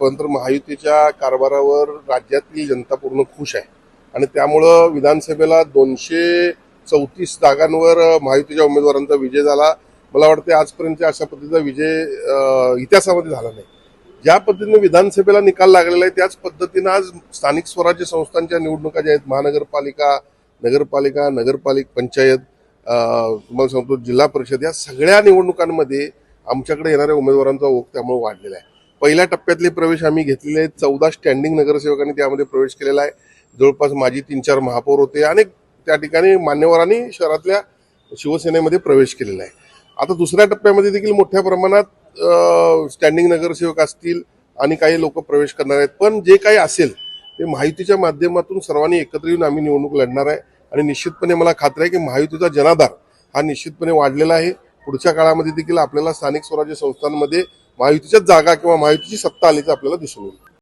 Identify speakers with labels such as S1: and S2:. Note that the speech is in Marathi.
S1: परंतु महायुतीच्या कारभारावर राज्यातील जनता पूर्ण खुश आहे आणि त्यामुळं विधानसभेला 234 जागांवर महायुतीच्या उमेदवारांचा विजय झाला. मला वाटते आजपर्यंत अशा पद्धतीचा विजय इतिहासामध्ये झाला नाही. ज्या पद्धतीने विधानसभेला निकाल लागलेला आहे त्याच पद्धतीने आज स्थानिक स्वराज्य संस्थांच्या निवडणुका ज्या आहेत, महानगरपालिका, नगरपालिका पंचायत, तुम्हाला सांगतो जिल्हा परिषद, या सगळ्या निवडणुकांमध्ये आमच्याकडे येणाऱ्या उमेदवारांचा ओघ त्यामुळे वाढलेला आहे. पहिल्या टप्प्यातले प्रवेश आम्ही घेतलेले आहेत. 14 स्टँडिंग नगरसेवकांनी त्यामध्ये प्रवेश केलेला आहे. जवळपास माजी 3-4 महापौर होते. अनेक त्या ठिकाणी मान्यवरांनी शहरातल्या शिवसेनेमध्ये प्रवेश केलेला आहे. आता दुसऱ्या टप्प्यामध्ये देखील मोठ्या प्रमाणात स्टँडिंग नगरसेवक असतील आणि काही लोक प्रवेश करणार आहेत. पण जे काही असेल ते महायुतीच्या माध्यमातून सर्वांनी एकत्र येऊन आम्ही निवडणूक लढणार आहे आणि निश्चितपणे मला खात्री आहे की महायुतीचा जनाधार हा निश्चितपणे वाढलेला आहे. पुढच्या काळामध्ये देखील आपल्याला स्थानिक स्वराज्य संस्थांमध्ये महायुतीच्याच जागा किंवा महायुतीची सत्ता आल्याचं आपल्याला दिसून येईल.